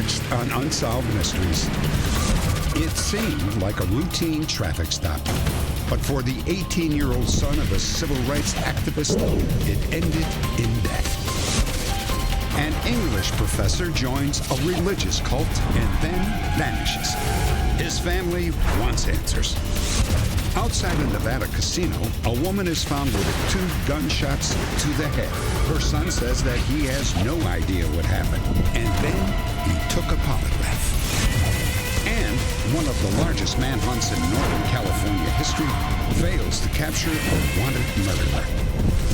Next on Unsolved Mysteries. It seemed like a routine traffic stop, but for the 18-year-old son of a civil rights activist, it ended in death. An English professor joins a religious cult and then vanishes. His family wants answers. Outside a Nevada casino, a woman is found with 2 gunshots to the head. Her son says that he has no idea what happened. And then he took a polygraph. And one of the largest manhunts in Northern California history fails to capture a wanted murderer.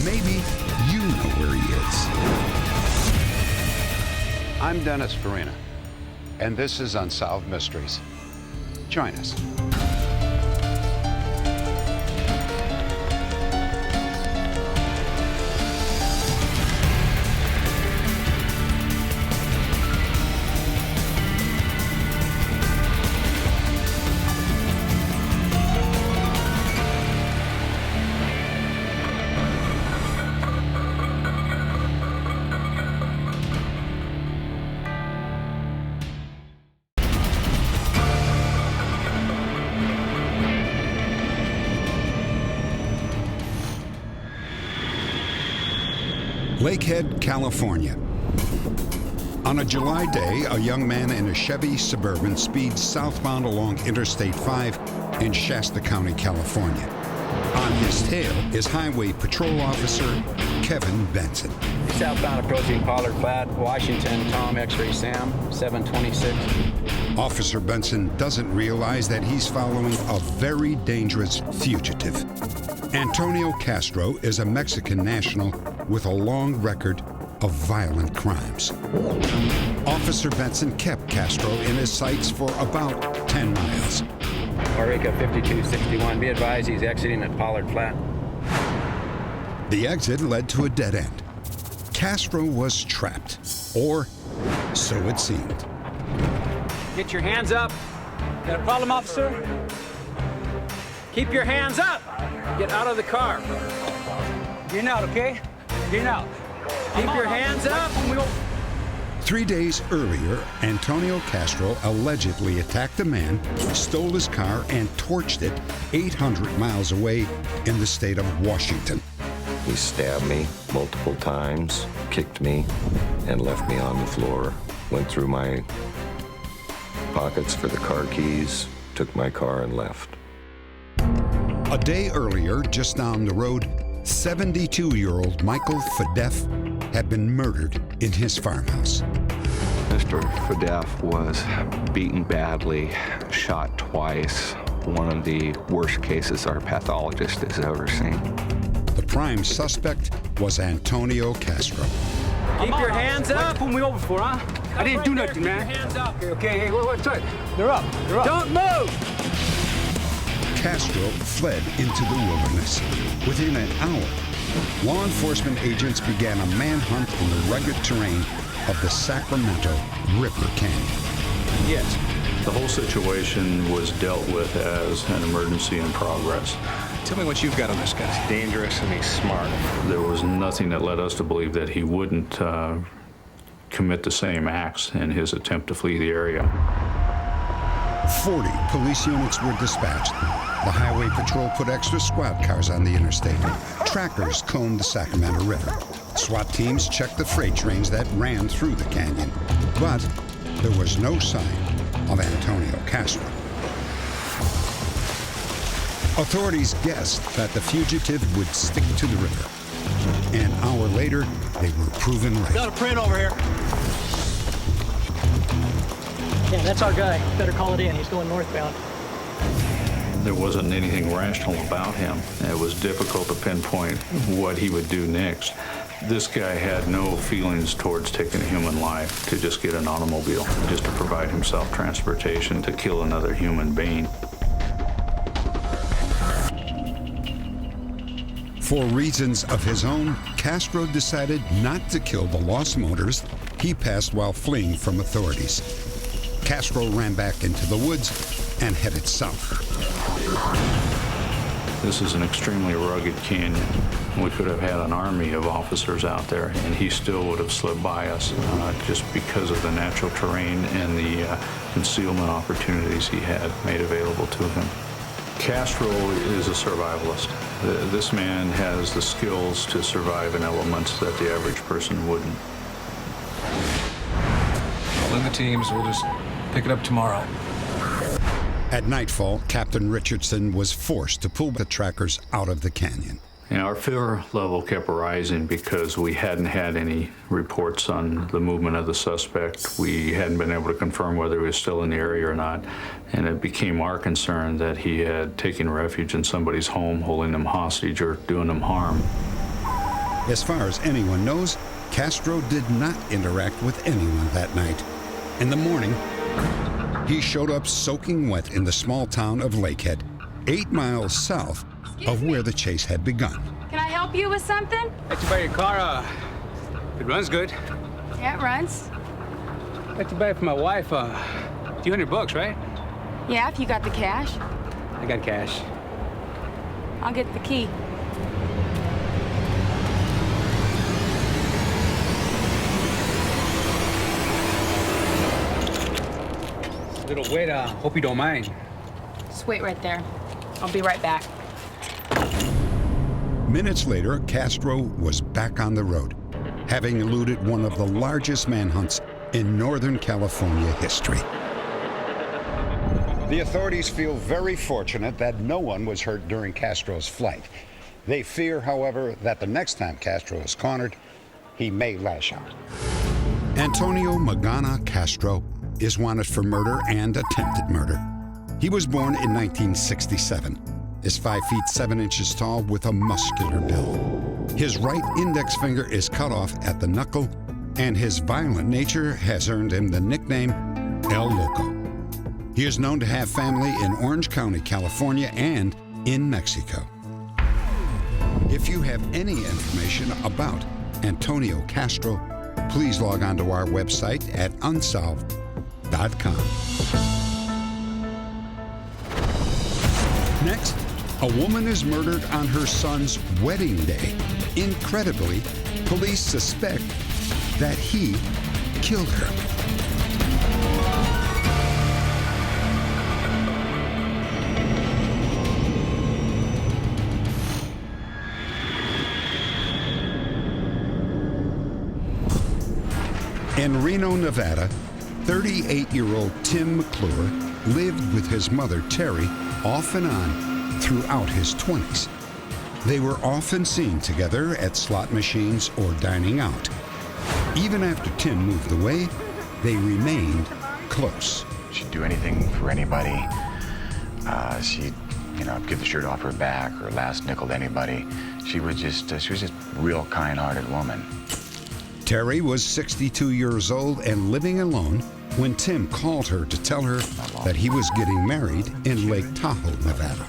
Maybe you know where he is. I'm Dennis Farina, and this is Unsolved Mysteries. Join us. Lakehead, California. On a July day, a young man in a Chevy Suburban speeds southbound along Interstate 5 in Shasta County, California. On his tail is Highway Patrol Officer Kevin Benson. Southbound approaching Pollard Flat, Washington, Tom X-Ray Sam, 726. Officer Benson doesn't realize that he's following a very dangerous fugitive. Antonio Castro is a Mexican national with a long record of violent crimes. Officer Benson kept Castro in his sights for about 10 miles. Orica 5261, be advised he's exiting at Pollard Flat. The exit led to a dead end. Castro was trapped, or so it seemed. Get your hands up. Got a problem, officer? Keep your hands up. Get out of the car. Get out, okay? Get out. Keep your hands up. 3 days earlier, Antonio Castro allegedly attacked a man, stole his car, and torched it 800 miles away in the state of Washington. He stabbed me multiple times, kicked me, and left me on the floor. Went through my pockets for the car keys, took my car, and left. A day earlier, just down the road, 72-year-old Michael Fedef had been murdered in his farmhouse. Mr. Fedef was beaten badly, shot twice. One of the worst cases our pathologist has ever seen. The prime suspect was Antonio Castro. Keep your hands up. Pull me over for, huh? I didn't do nothing, man. Keep your hands up. Okay, hey, what's that? They're up. They're up. Don't move. Castro fled into the wilderness. Within an hour, law enforcement agents began a manhunt in the rugged terrain of the Sacramento River Canyon. Yes. The whole situation was dealt with as an emergency in progress. Tell me what you've got on this guy. He's dangerous and he's smart. There was nothing that led us to believe that he wouldn't commit the same acts in his attempt to flee the area. 40 police units were dispatched. The Highway Patrol put extra squad cars on the interstate. Trackers combed the Sacramento River. SWAT teams checked the freight trains that ran through the canyon. But there was no sign of Antonio Castro. Authorities guessed that the fugitive would stick to the river. An hour later, they were proven right. Got a print over here. Yeah, that's our guy. Better call it in. He's going northbound. There wasn't anything rational about him. It was difficult to pinpoint what he would do next. This guy had no feelings towards taking a human life, to just get an automobile, just to provide himself transportation, to kill another human being. For reasons of his own, Castro decided not to kill the lost motorist he passed while fleeing from authorities. Castro ran back into the woods and headed south. This is an extremely rugged canyon. We could have had an army of officers out there, and he still would have slipped by us just because of the natural terrain and the concealment opportunities he had made available to him. Castro is a survivalist. This man has the skills to survive in elements that the average person wouldn't. All in the teams, we'll just pick it up tomorrow. At nightfall, Captain Richardson was forced to pull the trackers out of the canyon. And our fear level kept rising because we hadn't had any reports on the movement of the suspect. We hadn't been able to confirm whether he was still in the area or not. And it became our concern that he had taken refuge in somebody's home, holding them hostage or doing them harm. As far as anyone knows, Castro did not interact with anyone that night. In the morning, he showed up soaking wet in the small town of Lakehead, 8 miles south of where the chase had begun. Can I help you with something? Let you buy your car. It runs good. Yeah, it runs. Let you buy it for my wife. $200, right? Yeah, if you got the cash. I got cash. I'll get the key. Little wait. Hope you don't mind. Just wait right there. I'll be right back. Minutes later, Castro was back on the road, having eluded one of the largest manhunts in Northern California history. The authorities feel very fortunate that no one was hurt during Castro's flight. They fear, however, that the next time Castro is cornered, he may lash out. Antonio Magana Castro is wanted for murder and attempted murder. He was born in 1967. Is 5 feet 7 inches tall with a muscular build. His right index finger is cut off at the knuckle, and his violent nature has earned him the nickname El Loco. He is known to have family in Orange County, California, and in Mexico. If you have any information about Antonio Castro, please log on to our website at unsolved.com. Next, a woman is murdered on her son's wedding day. Incredibly, police suspect that he killed her. In Reno, Nevada, 38-year-old Tim McClure lived with his mother, Terry, off and on throughout his 20s. They were often seen together at slot machines or dining out. Even after Tim moved away, they remained close. She'd do anything for anybody. She'd, give the shirt off her back or last nickel to anybody. She was just a real kind-hearted woman. Terry was 62 years old and living alone when Tim called her to tell her that he was getting married in Lake Tahoe, Nevada.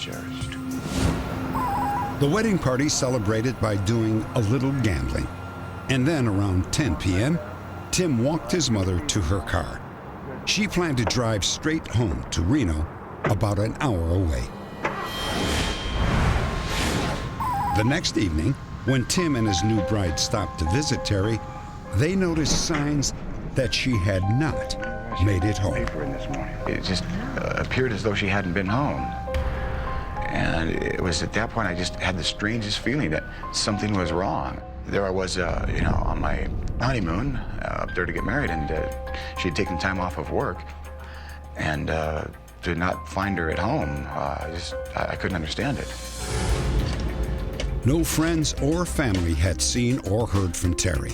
The wedding party celebrated by doing a little gambling. And then around 10 p.m., Tim walked his mother to her car. She planned to drive straight home to Reno, about an hour away. The next evening, when Tim and his new bride stopped to visit Terry, they noticed signs that she had not made it home. It just appeared as though she hadn't been home. And it was at that point I just had the strangest feeling that something was wrong. There I was, on my honeymoon up there to get married, and she had taken time off of work. And to not find her at home, I couldn't understand it. No friends or family had seen or heard from Terry.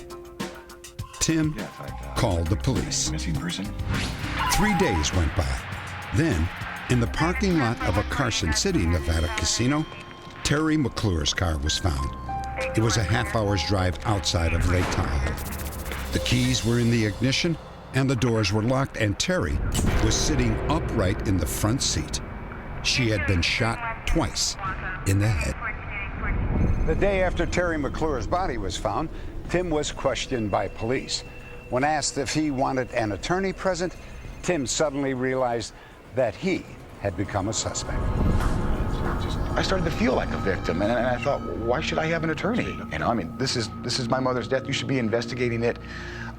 Tim called the police. Missing person? 3 days went by. Then, in the parking lot of a Carson City, Nevada casino, Terry McClure's car was found. It was a half-hour's drive outside of Lake Tahoe. The keys were in the ignition, and the doors were locked, and Terry was sitting upright in the front seat. She had been shot twice in the head. The day after Terry McClure's body was found, Tim was questioned by police. When asked if he wanted an attorney present, Tim suddenly realized that he had become a suspect. I started to feel like a victim, and I thought, why should I have an attorney? You know, I mean, this is my mother's death. You should be investigating it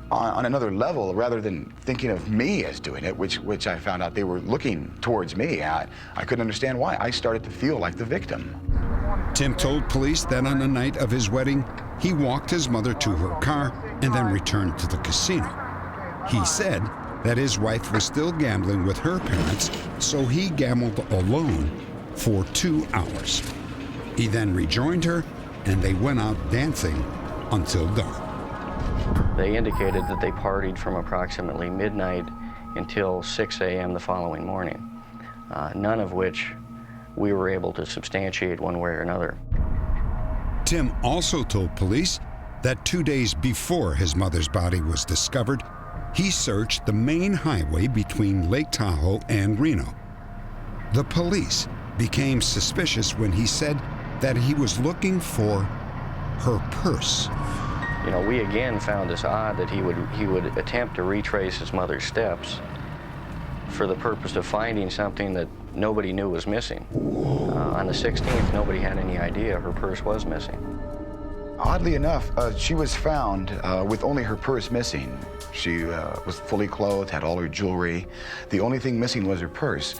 on another level rather than thinking of me as doing it, which I found out they were looking towards me. I couldn't understand why. I started to feel like the victim. Tim told police that on the night of his wedding, he walked his mother to her car and then returned to the casino. He said that his wife was still gambling with her parents, so he gambled alone for 2 hours. He then rejoined her, and they went out dancing until dawn. They indicated that they partied from approximately midnight until 6 a.m. the following morning, none of which we were able to substantiate one way or another. Tim also told police that 2 days before his mother's body was discovered, he searched the main highway between Lake Tahoe and Reno. The police became suspicious when he said that he was looking for her purse. You know, we again found this odd that he would attempt to retrace his mother's steps for the purpose of finding something that nobody knew was missing. On the 16th, nobody had any idea her purse was missing. Oddly enough, she was found with only her purse missing. She was fully clothed, had all her jewelry. The only thing missing was her purse.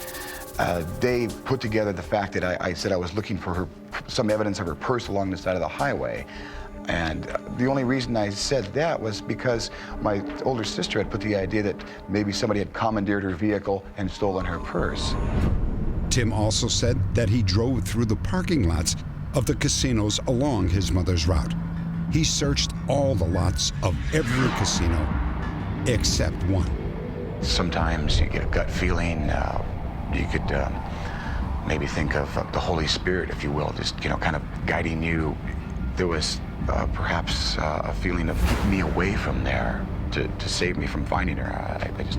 They put together the fact that I said I was looking for some evidence of her purse along the side of the highway. And the only reason I said that was because my older sister had put the idea that maybe somebody had commandeered her vehicle and stolen her purse. Tim also said that he drove through the parking lots of the casinos along his mother's route. He searched all the lots of every casino except one. Sometimes you get a gut feeling. You could maybe think of the Holy Spirit, if you will, just kind of guiding you. There was perhaps a feeling of keeping me away from there to save me from finding her.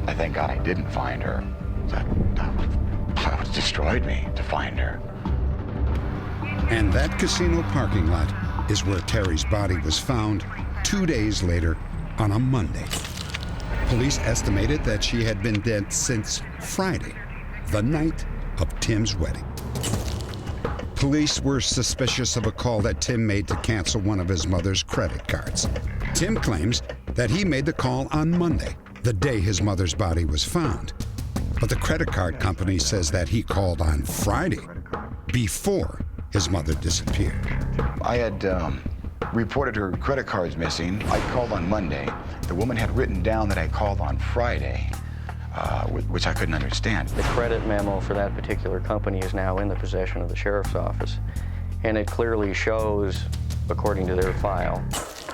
I thank God I didn't find her. That destroyed me to find her. And that casino parking lot is where Terry's body was found 2 days later on a Monday. Police estimated that she had been dead since Friday, the night of Tim's wedding. Police were suspicious of a call that Tim made to cancel one of his mother's credit cards. Tim claims that he made the call on Monday, the day his mother's body was found. But the credit card company says that he called on Friday, before his mother disappeared. I had reported her credit cards missing. I called on Monday. The woman had written down that I called on Friday, which I couldn't understand. The credit memo for that particular company is now in the possession of the sheriff's office, and it clearly shows, according to their file,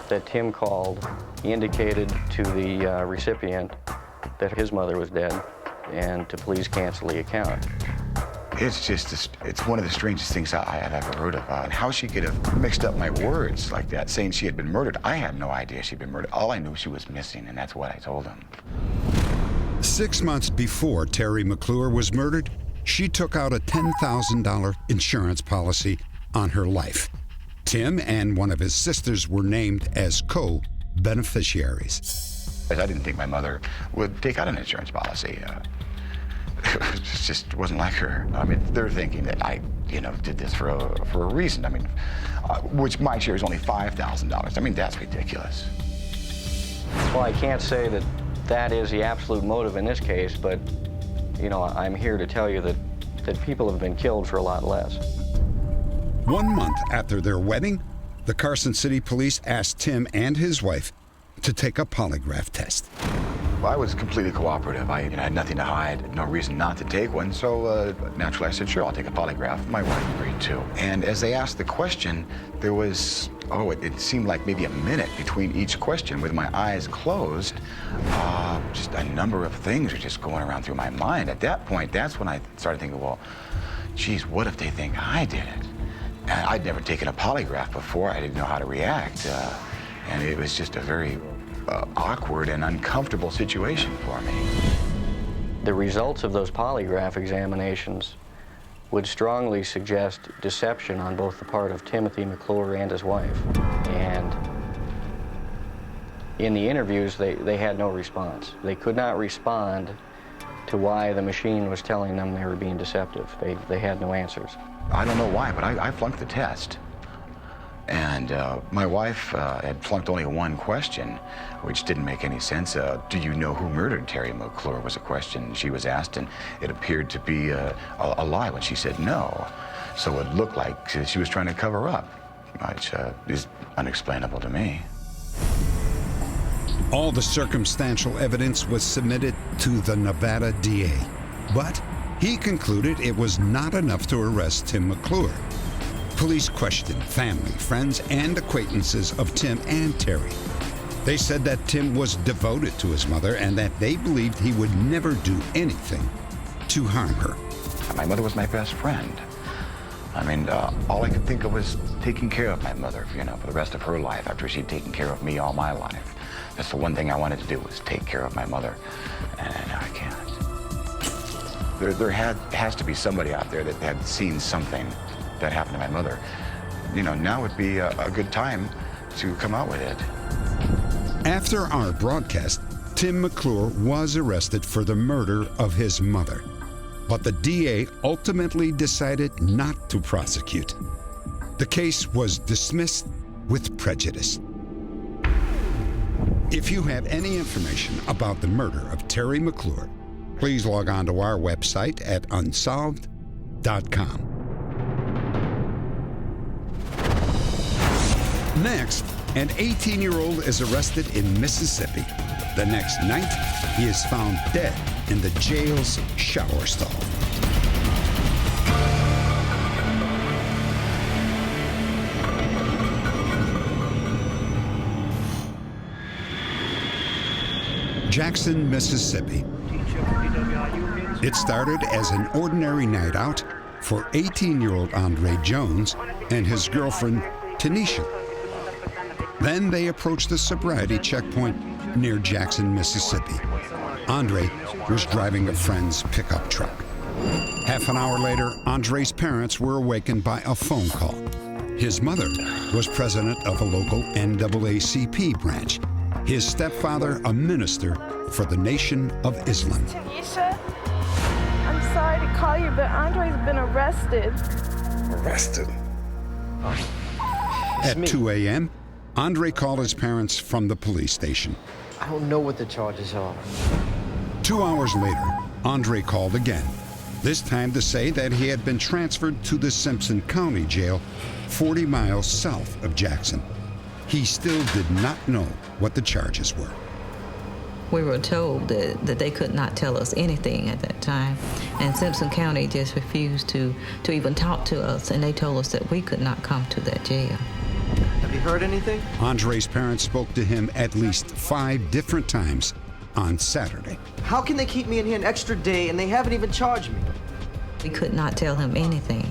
that Tim called, indicated to the recipient that his mother was dead, and to please cancel the account. It's one of the strangest things I have ever heard of. And how she could have mixed up my words like that, saying she had been murdered. I had no idea she'd been murdered. All I knew, she was missing, and that's what I told him. 6 months before Terry McClure was murdered, she took out a $10,000 insurance policy on her life. Tim and one of his sisters were named as co-beneficiaries. I didn't think my mother would take out an insurance policy. It just wasn't like her. I mean, they're thinking that I, did this for a reason. I mean, which my share is only $5,000. I mean, that's ridiculous. Well, I can't say that that is the absolute motive in this case, but, I'm here to tell you that people have been killed for a lot less. 1 month after their wedding, the Carson City Police asked Tim and his wife to take a polygraph test. Well, I was completely cooperative. I had nothing to hide, no reason not to take one. So naturally I said, sure, I'll take a polygraph. My wife agreed too. And as they asked the question, there was, it seemed like maybe a minute between each question with my eyes closed. Just a number of things were just going around through my mind. At that point, that's when I started thinking, well, geez, what if they think I did it? And I'd never taken a polygraph before. I didn't know how to react. And it was just a very awkward and uncomfortable situation for me. The results of those polygraph examinations would strongly suggest deception on both the part of Timothy McClure and his wife. And in the interviews, they had no response. They could not respond to why the machine was telling them they were being deceptive. They had no answers. I don't know why, but I flunked the test. And my wife had flunked only one question, which didn't make any sense. Do you know who murdered Terry McClure was a question she was asked, and it appeared to be a lie when she said no. So it looked like she was trying to cover up, which is unexplainable to me. All the circumstantial evidence was submitted to the Nevada DA, but he concluded it was not enough to arrest Tim McClure. Police questioned family, friends, and acquaintances of Tim and Terry. They said that Tim was devoted to his mother and that they believed he would never do anything to harm her. My mother was my best friend. I mean, all I could think of was taking care of my mother, you know, for the rest of her life after she'd taken care of me all my life. That's the one thing I wanted to do, was take care of my mother, and I can't. There has to be somebody out there that had seen something that happened to my mother. You know, now would be a good time to come out with it. After our broadcast, Tim McClure was arrested for the murder of his mother, but the DA ultimately decided not to prosecute. The case was dismissed with prejudice. If you have any information about the murder of Terry McClure, please log on to our website at unsolved.com. Next, an 18-year-old is arrested in Mississippi. The next night, he is found dead in the jail's shower stall. Jackson, Mississippi. It started as an ordinary night out for 18-year-old Andre Jones and his girlfriend, Tanisha. Then they approached the sobriety checkpoint near Jackson, Mississippi. Andre was driving a friend's pickup truck. Half an hour later, Andre's parents were awakened by a phone call. His mother was president of a local NAACP branch. His stepfather, a minister for the Nation of Islam. Tanisha, I'm sorry to call you, but Andre's been arrested. Arrested? At 2 a.m., Andre called his parents from the police station. I don't know what the charges are. 2 hours later, Andre called again, this time to say that he had been transferred to the Simpson County Jail, 40 miles south of Jackson. He still did not know what the charges were. We were told that they could not tell us anything at that time, and Simpson County just refused to even talk to us, and they told us that we could not come to that jail. Have you heard anything? Andre's parents spoke to him at least 5 different times on Saturday. How can they keep me in here an extra day and they haven't even charged me? We could not tell him anything.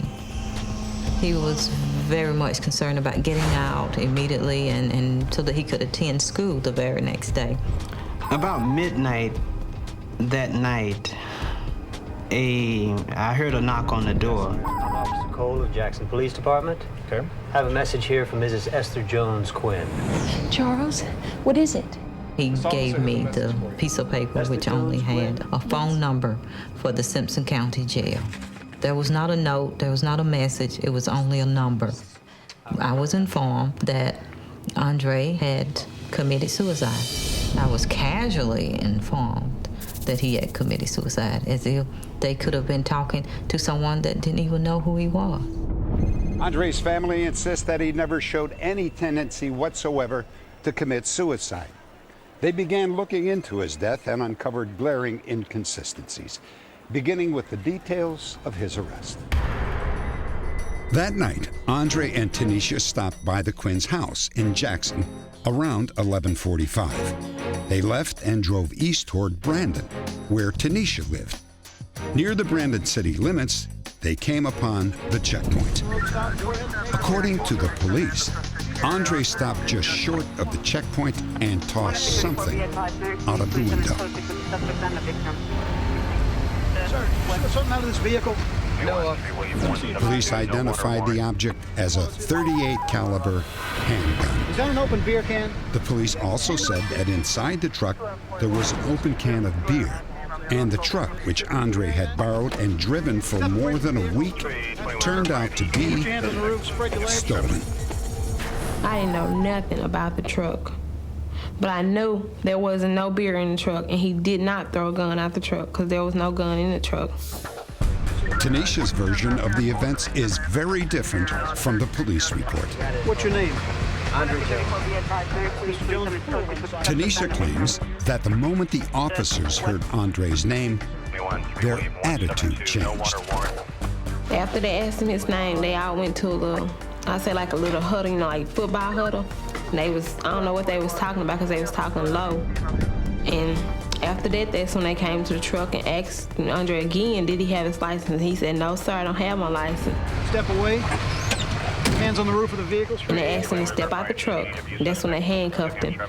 He was very much concerned about getting out immediately and so that he could attend school the very next day. About midnight that night, I heard a knock on the door. I'm Officer Cole of Jackson Police Department. Okay. I have a message here from Mrs. Esther Jones Quinn. Charles, what is it? He gave me the piece of paper which only had a phone number for the Simpson County Jail. There was not a note, there was not a message, it was only a number. I was informed that Andre had committed suicide. I was casually informed that he had committed suicide, as if they could have been talking to someone that didn't even know who he was. Andre's family insists that he never showed any tendency whatsoever to commit suicide. They began looking into his death and uncovered glaring inconsistencies, beginning with the details of his arrest. That night, Andre and Tanisha stopped by the Quinn's house in Jackson around 11:45. They left and drove east toward Brandon, where Tanisha lived. Near the Brandon city limits, they came upon the checkpoint. According to the police, Andre stopped just short of the checkpoint and tossed something out of the window. Sir, something out of this vehicle? No. Police identified the object as a .38 caliber handgun. Is that an open beer can? The police also said that inside the truck there was an open can of beer And the truck, which Andre had borrowed and driven for more than a week, turned out to be stolen. I didn't know nothing about the truck, but I knew there wasn't no beer in the truck, and he did not throw a gun out the truck because there was no gun in the truck. Tanisha's version of the events is very different from the police report. What's your name? Andre Jones. Tanisha claims that the moment the officers heard Andre's name, their attitude changed. After they asked him his name, they all went to a little, I say like a little huddle, you know, like football huddle. And they was, I don't know what they was talking about because they was talking low. And after that, that's when they came to the truck and asked Andre again, did he have his license? He said, no, sir, I don't have my license. Step away. Hands on the roof of the vehicle. And they asked him to step out the truck. That's when they handcuffed him.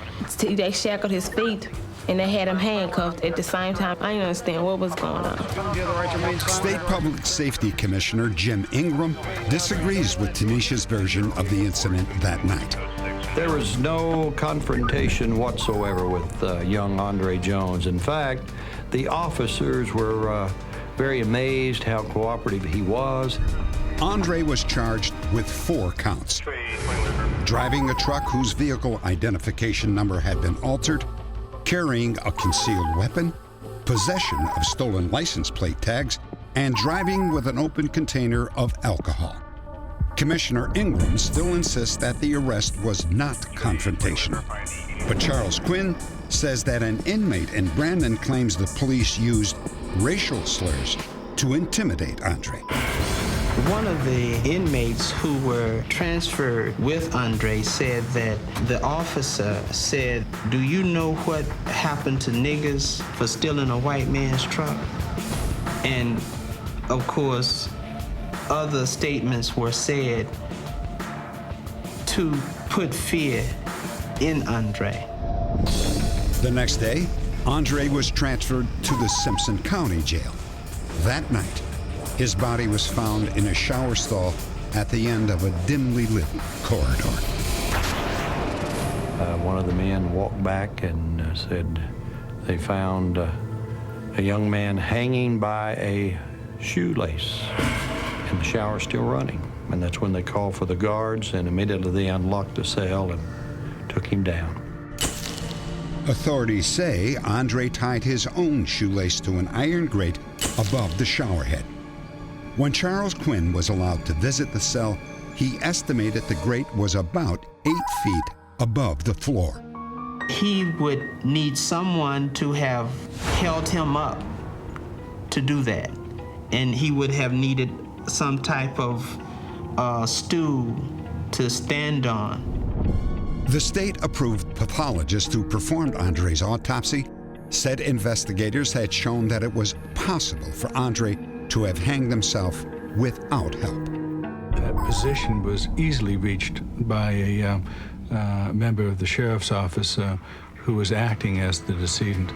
They shackled his feet, and they had him handcuffed at the same time. I didn't understand what was going on. State Public Safety Commissioner Jim Ingram disagrees with Tanisha's version of the incident that night. There was no confrontation whatsoever with young Andre Jones. In fact, the officers were very amazed how cooperative he was. Andre was charged with 4 counts. Driving a truck whose vehicle identification number had been altered, carrying a concealed weapon, possession of stolen license plate tags, and driving with an open container of alcohol. Commissioner Ingram still insists that the arrest was not confrontational. But Charles Quinn says that an inmate in Brandon claims the police used racial slurs to intimidate Andre. One of the inmates who were transferred with Andre said that the officer said, "Do you know what happened to niggers for stealing a white man's truck?" And of course, other statements were said to put fear in Andre. The next day, Andre was transferred to the Simpson County Jail. That night, his body was found in a shower stall at the end of a dimly lit corridor. One of the men walked back and said they found a young man hanging by a shoelace and the shower still running. And that's when they called for the guards, and immediately they unlocked the cell and took him down. Authorities say Andre tied his own shoelace to an iron grate above the shower head. When Charles Quinn was allowed to visit the cell, he estimated the grate was about 8 feet above the floor. He would need someone to have held him up to do that. And he would have needed some type of stool to stand on. The state-approved pathologist who performed Andre's autopsy said investigators had shown that it was possible for Andre to have hanged himself without help. That position was easily reached by a member of the sheriff's office who was acting as the decedent.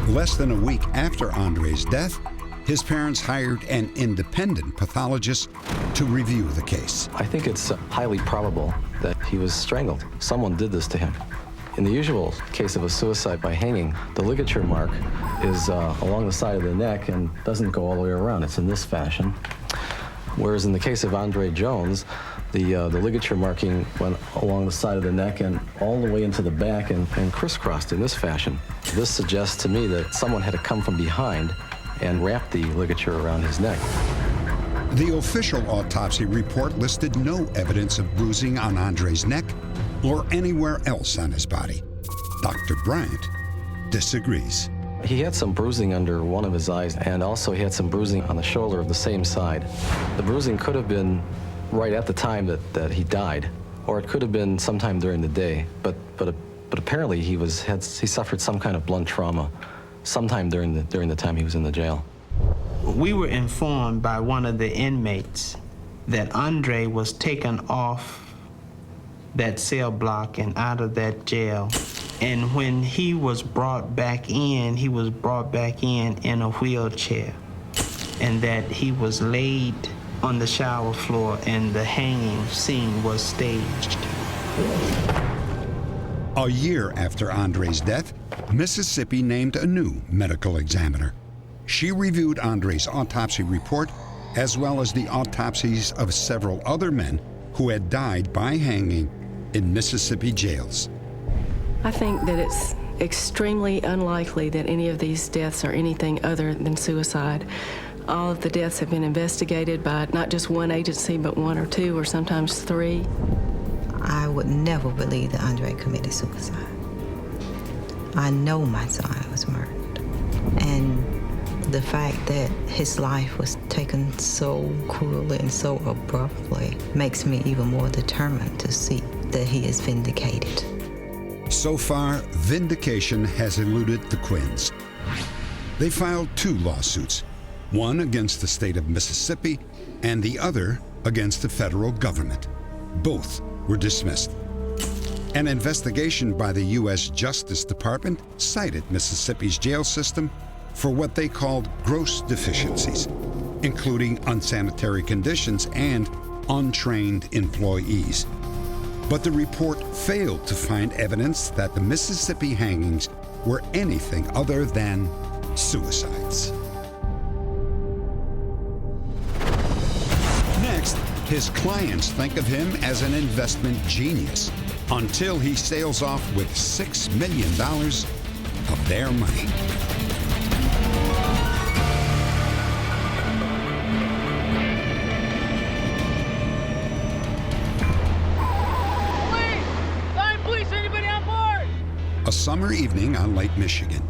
Less than a week after Andre's death, his parents hired an independent pathologist to review the case. I think it's highly probable that he was strangled. Someone did this to him. In the usual case of a suicide by hanging, the ligature mark is along the side of the neck and doesn't go all the way around. It's in this fashion. Whereas in the case of Andre Jones, the ligature marking went along the side of the neck and all the way into the back and crisscrossed in this fashion. This suggests to me that someone had to come from behind and wrap the ligature around his neck. The official autopsy report listed no evidence of bruising on Andre's neck or anywhere else on his body. Dr. Bryant disagrees. He had some bruising under one of his eyes, and also he had some bruising on the shoulder of the same side. The bruising could have been right at the time that he died, or it could have been sometime during the day, but apparently he suffered some kind of blunt trauma sometime during the time he was in the jail. We were informed by one of the inmates that Andre was taken off that cell block and out of that jail. And when he was brought back in, he was brought back in a wheelchair, and that he was laid on the shower floor and the hanging scene was staged. A year after Andre's death, Mississippi named a new medical examiner. She reviewed Andre's autopsy report, as well as the autopsies of several other men who had died by hanging in Mississippi jails. I think that it's extremely unlikely that any of these deaths are anything other than suicide. All of the deaths have been investigated by not just one agency, but one or two, or sometimes three. I would never believe that Andre committed suicide. I know my son was murdered. And the fact that his life was taken so cruelly and so abruptly makes me even more determined to see that he is vindicated. So far, vindication has eluded the Quinns. They filed 2 lawsuits, one against the state of Mississippi and the other against the federal government. Both were dismissed. An investigation by the U.S. Justice Department cited Mississippi's jail system for what they called gross deficiencies, including unsanitary conditions and untrained employees. But the report failed to find evidence that the Mississippi hangings were anything other than suicides. Next, his clients think of him as an investment genius until he sails off with $6 million of their money. A summer evening on Lake Michigan.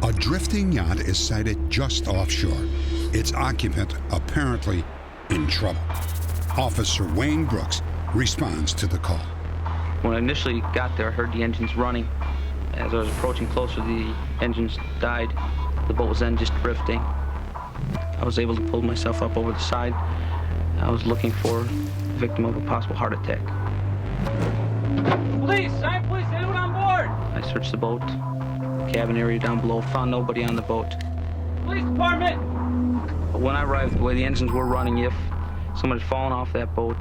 A drifting yacht is sighted just offshore, its occupant apparently in trouble. Officer Wayne Brooks responds to the call. When I initially got there, I heard the engines running. As I was approaching closer, the engines died. The boat was then just drifting. I was able to pull myself up over the side. I was looking for the victim of a possible heart attack. Police! Police! Anyone on board? I searched the boat, cabin area down below, found nobody on the boat. Police department! But when I arrived, the way the engines were running, if someone had fallen off that boat,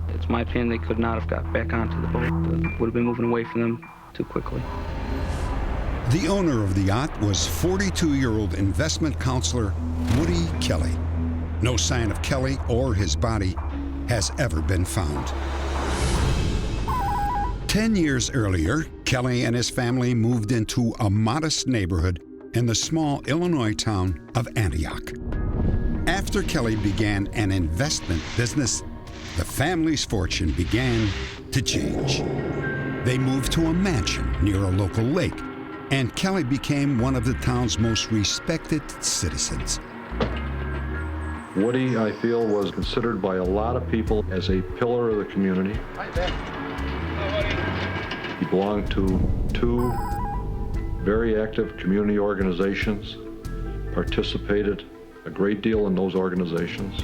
it's my opinion they could not have got back onto the boat. It would have been moving away from them too quickly. The owner of the yacht was 42-year-old investment counselor Woody Kelly. No sign of Kelly or his body has ever been found. 10 years earlier, Kelly and his family moved into a modest neighborhood in the small Illinois town of Antioch. After Kelly began an investment business, the family's fortune began to change. They moved to a mansion near a local lake, and Kelly became one of the town's most respected citizens. Woody, I feel, was considered by a lot of people as a pillar of the community. He belonged to 2 very active community organizations, participated a great deal in those organizations.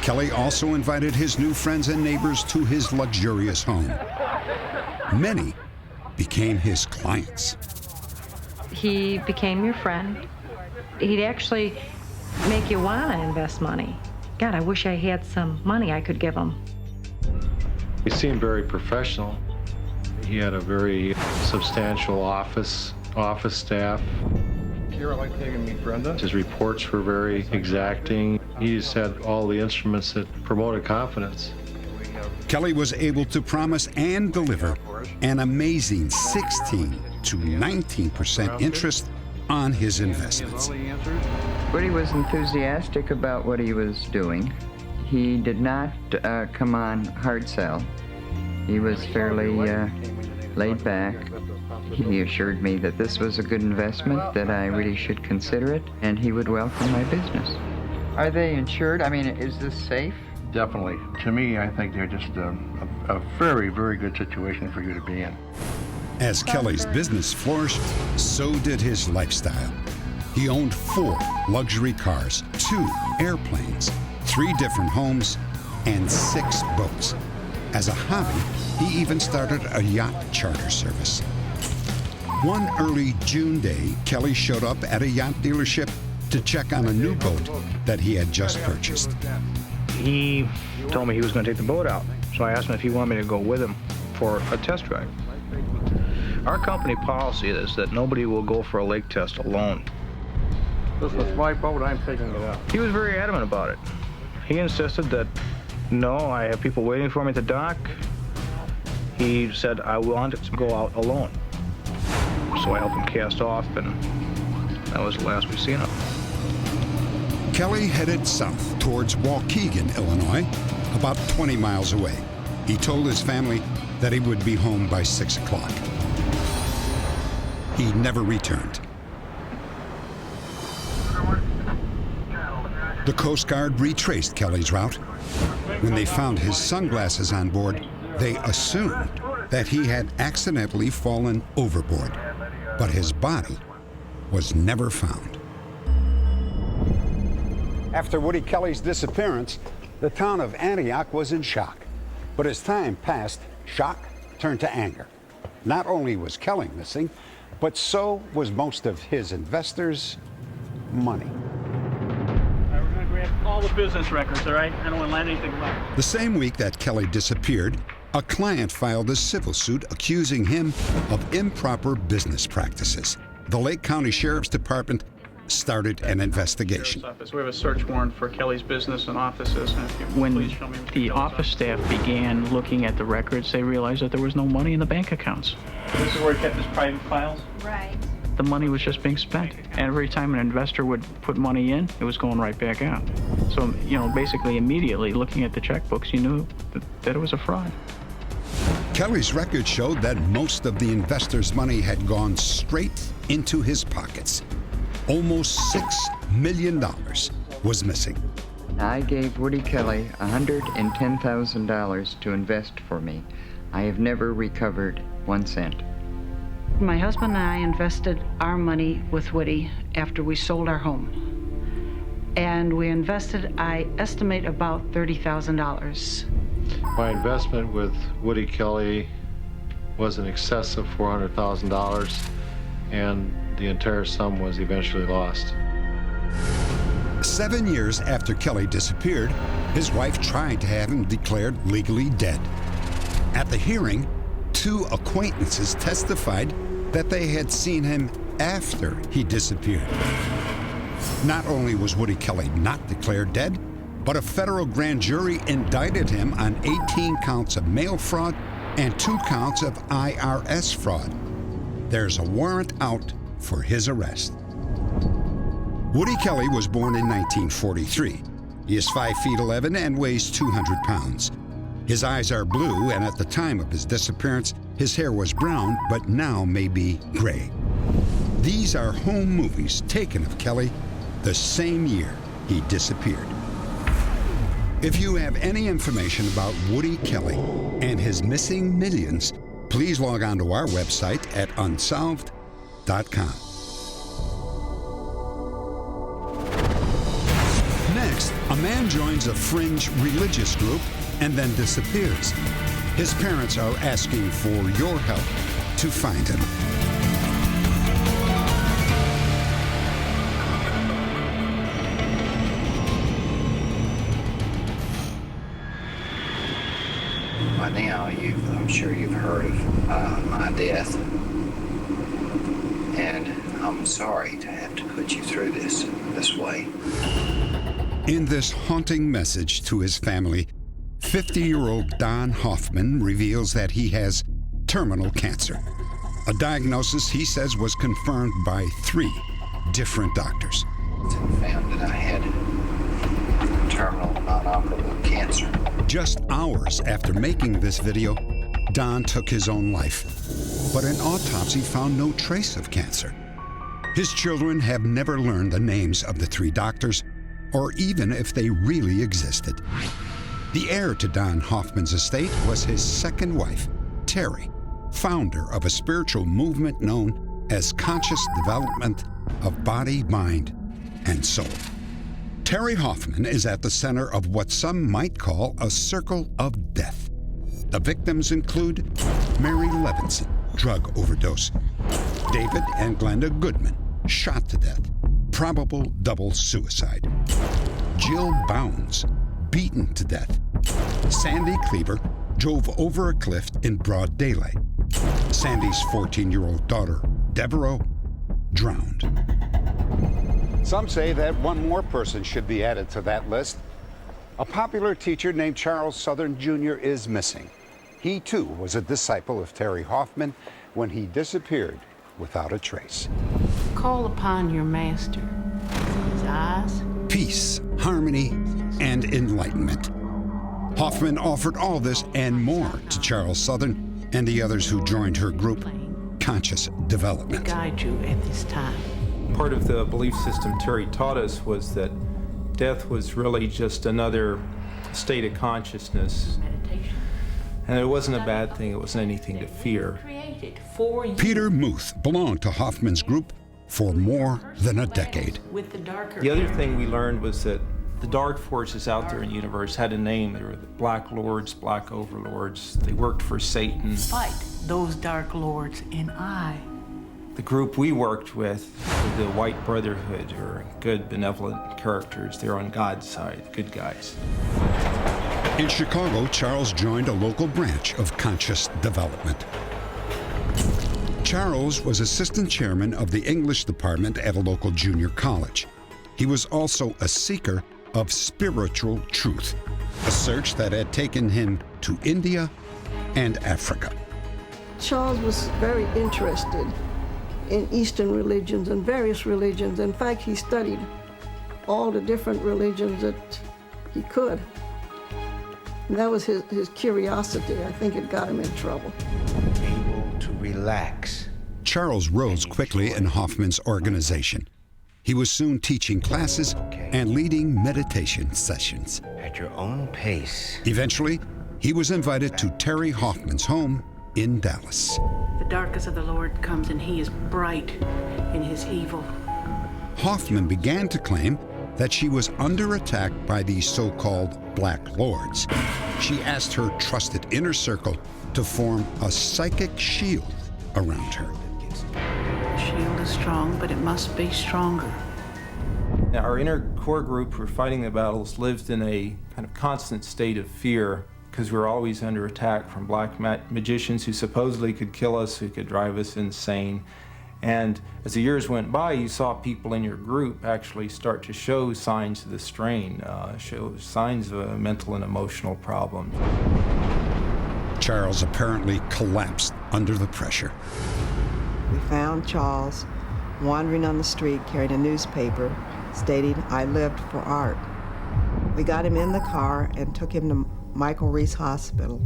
Kelly also invited his new friends and neighbors to his luxurious home. Many became his clients. He became your friend. He'd actually make you want to invest money. God, I wish I had some money I could give him. He seemed very professional. He had a very substantial office staff. Here, I'd like to take and meet Brenda. His reports were very exacting. He's had all the instruments that promoted confidence. Kelly was able to promise and deliver an amazing 16 to 19% interest on his investments. Woody was enthusiastic about what he was doing. He did not come on hard sell. He was fairly laid back. He assured me that this was a good investment, that I really should consider it, and he would welcome my business. Are they insured? I mean, is this safe? Definitely. To me, I think they're just a very, very good situation for you to be in. As Kelly's business flourished, so did his lifestyle. He owned 4 luxury cars, 2 airplanes, 3 different homes, and 6 boats. As a hobby, he even started a yacht charter service. One early June day, Kelly showed up at a yacht dealership to check on a new boat that he had just purchased. He told me he was going to take the boat out, so I asked him if he wanted me to go with him for a test drive. Our company policy is that nobody will go for a lake test alone. This is my boat, I'm taking it out. He was very adamant about it. He insisted that, no, I have people waiting for me at the dock. He said, I want to go out alone. So I helped him cast off, and that was the last we seen him. Kelly headed south towards Waukegan, Illinois, about 20 miles away. He told his family that he would be home by 6 o'clock. He never returned. The Coast Guard retraced Kelly's route. When they found his sunglasses on board, they assumed that he had accidentally fallen overboard, but his body was never found. After Woody Kelly's disappearance, the town of Antioch was in shock. But as time passed, shock turned to anger. Not only was Kelly missing, but so was most of his investors' money. We're going to grab all the business records, all right? I don't want to land anything left. The same week that Kelly disappeared, a client filed a civil suit accusing him of improper business practices. The Lake County Sheriff's Department started an investigation. We have a search warrant for Kelly's business and offices. When the office staff began looking at the records, they realized that there was no money in the bank accounts. This is where he kept his private files? Right. The money was just being spent. And every time an investor would put money in, it was going right back out. So, basically immediately looking at the checkbooks, you knew that it was a fraud. Kelly's record showed that most of the investors' money had gone straight into his pockets. Almost $6 million was missing. I gave Woody Kelly $110,000 to invest for me. I have never recovered 1 cent. My husband and I invested our money with Woody after we sold our home. And we invested, I estimate, about $30,000. My investment with Woody Kelly was in excess of $400,000, and the entire sum was eventually lost. 7 years after Kelly disappeared, his wife tried to have him declared legally dead. At the hearing, 2 acquaintances testified that they had seen him after he disappeared. Not only was Woody Kelly not declared dead, but a federal grand jury indicted him on 18 counts of mail fraud and 2 counts of IRS fraud. There's a warrant out for his arrest. Woody Kelly was born in 1943. He is 5'11" and weighs 200 pounds. His eyes are blue, and at the time of his disappearance, his hair was brown, but now may be gray. These are home movies taken of Kelly the same year he disappeared. If you have any information about Woody Kelly and his missing millions, please log on to our website at unsolved.com. Next, a man joins a fringe religious group and then disappears. His parents are asking for your help to find him. By now, I'm sure you've heard of my death, and I'm sorry to have to put you through this way. In this haunting message to his family, 50-year-old Don Hoffman reveals that he has terminal cancer, a diagnosis he says was confirmed by 3 different doctors. Found that I had terminal non-operable cancer. Just hours after making this video, Don took his own life, but an autopsy found no trace of cancer. His children have never learned the names of the 3 doctors, or even if they really existed. The heir to Don Hoffman's estate was his second wife, Terry, founder of a spiritual movement known as Conscious Development of Body, Mind, and Soul. Terry Hoffman is at the center of what some might call a circle of death. The victims include Mary Levinson, drug overdose; David and Glenda Goodman, shot to death, probable double suicide; Jill Bounds, beaten to death; Sandy Cleaver drove over a cliff in broad daylight; Sandy's 14-year-old daughter, Devereaux, drowned. Some say that one more person should be added to that list. A popular teacher named Charles Southern Jr. is missing. He, too, was a disciple of Terry Hoffman when he disappeared without a trace. Call upon your master. His eyes. Peace, harmony, and enlightenment. Hoffman offered all this and more to Charles Southern and the others who joined her group, Conscious Development. Guide you at this time. Part of the belief system Terry taught us was that death was really just another state of consciousness. And it wasn't a bad thing, it wasn't anything to fear. Peter Muth belonged to Hoffman's group for more than a decade. The other thing we learned was that the dark forces out there in the universe had a name. They were the Black Lords, Black Overlords. They worked for Satan. Fight those dark lords, and I. The group we worked with, the White Brotherhood, or good, benevolent characters. They're on God's side, good guys. In Chicago, Charles joined a local branch of Conscious Development. Charles was assistant chairman of the English department at a local junior college. He was also a seeker of spiritual truth, a search that had taken him to India and Africa. Charles was very interested in Eastern religions and various religions. In fact, he studied all the different religions that he could. And that was his curiosity. I think it got him in trouble. Able to relax. Charles rose quickly in Hoffman's organization. He was soon teaching classes and leading meditation sessions. At your own pace. Eventually, he was invited to Terry Hoffman's home in Dallas. The darkness of the Lord comes, and he is bright in his evil. Hoffman began to claim that she was under attack by these so-called Black Lords. She asked her trusted inner circle to form a psychic shield around her. The shield is strong, but it must be stronger. Now, our inner core group who were fighting the battles lived in a kind of constant state of fear because we were always under attack from black magicians who supposedly could kill us, who could drive us insane. And as the years went by, you saw people in your group actually start to show signs of the strain, show signs of a mental and emotional problem. Charles apparently collapsed under the pressure. We found Charles wandering on the street carrying a newspaper stating, "I lived for art." We got him in the car and took him to Michael Reese Hospital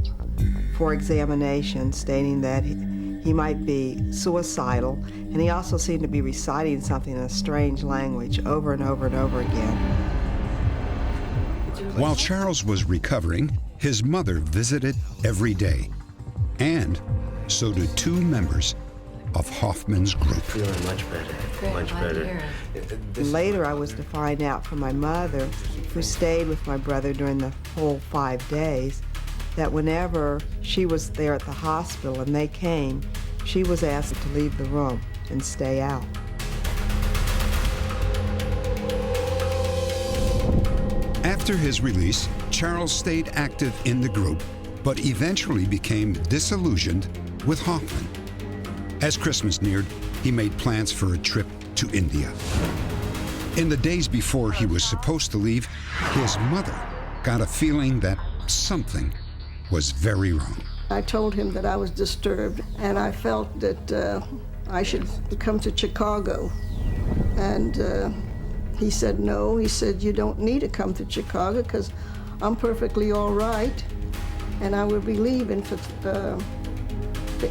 for examination, stating that he might be suicidal, and he also seemed to be reciting something in a strange language over and over and over again. While Charles was recovering, his mother visited every day, and so did two members of Hoffman's group. Feeling much better, much better. Later, I was to find out from my mother, who stayed with my brother during the whole 5 days, that whenever she was there at the hospital and they came, she was asked to leave the room and stay out. After his release, Charles stayed active in the group, but eventually became disillusioned with Hoffman. As Christmas neared, he made plans for a trip to India. In the days before he was supposed to leave, his mother got a feeling that something was very wrong. I told him that I was disturbed, and I felt that I should come to Chicago. And he said no. He said, "You don't need to come to Chicago because I'm perfectly all right, and I will be leaving for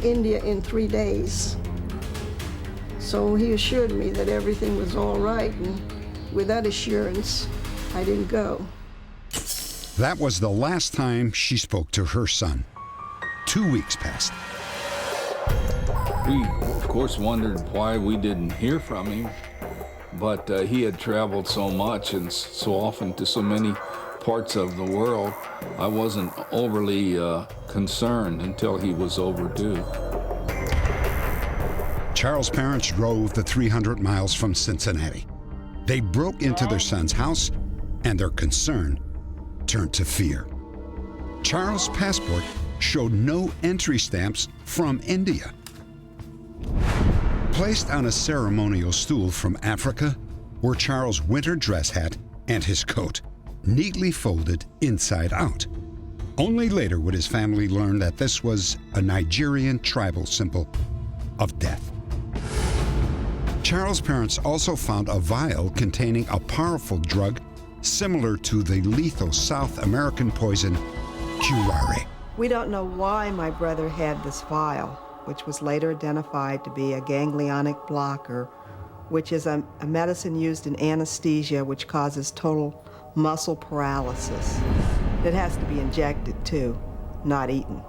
India in 3 days." So he assured me that everything was all right, and with that assurance, I didn't go. That was the last time she spoke to her son. 2 weeks passed. We, of course, wondered why we didn't hear from him, but he had traveled so much and so often to so many parts of the world, I wasn't overly concerned until he was overdue. Charles' parents drove the 300 miles from Cincinnati. They broke into their son's house, and their concern turned to fear. Charles' passport showed no entry stamps from India. Placed on a ceremonial stool from Africa were Charles' winter dress hat and his coat, neatly folded inside out. Only later would his family learn that this was a Nigerian tribal symbol of death. Charles' parents also found a vial containing a powerful drug similar to the lethal South American poison curare. We don't know why my brother had this vial, which was later identified to be a ganglionic blocker, which is a medicine used in anesthesia which causes total muscle paralysis. It has to be injected too, not eaten.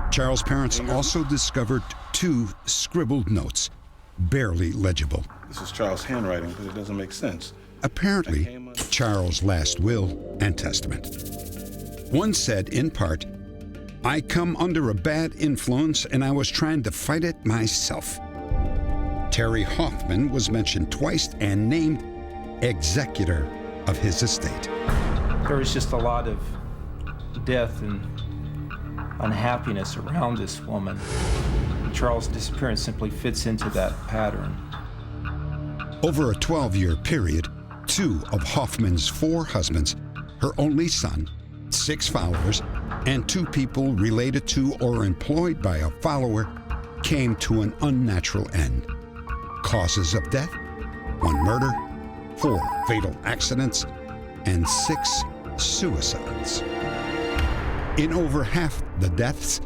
Charles' parents also discovered 2 scribbled notes, barely legible. This is Charles' handwriting, but it doesn't make sense. Apparently, Charles' last will and testament. One said, in part, "I come under a bad influence and I was trying to fight it myself." Terry Hoffman was mentioned twice and named executor of his estate. There was just a lot of death and unhappiness around this woman. Charles' disappearance simply fits into that pattern. Over a 12-year period, 2 of Hoffman's 4 husbands, her only son, 6 followers, and 2 people related to or employed by a follower came to an unnatural end. Causes of death: 1 murder, 4 fatal accidents, and 6 suicides. In over half the deaths,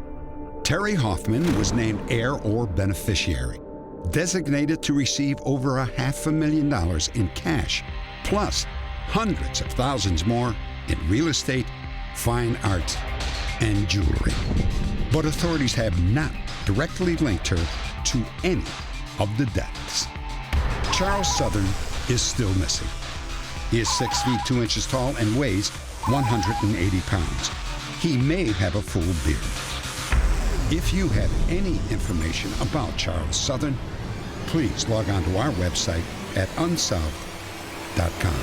Terry Hoffman was named heir or beneficiary, designated to receive over $500,000 in cash, plus hundreds of thousands more in real estate, fine art, and jewelry. But authorities have not directly linked her to any of the deaths. Charles Southern is still missing. He is 6 feet 2 inches tall and weighs 180 pounds. He may have a full beard. If you have any information about Charles Southern, please log on to our website at unsolved.com.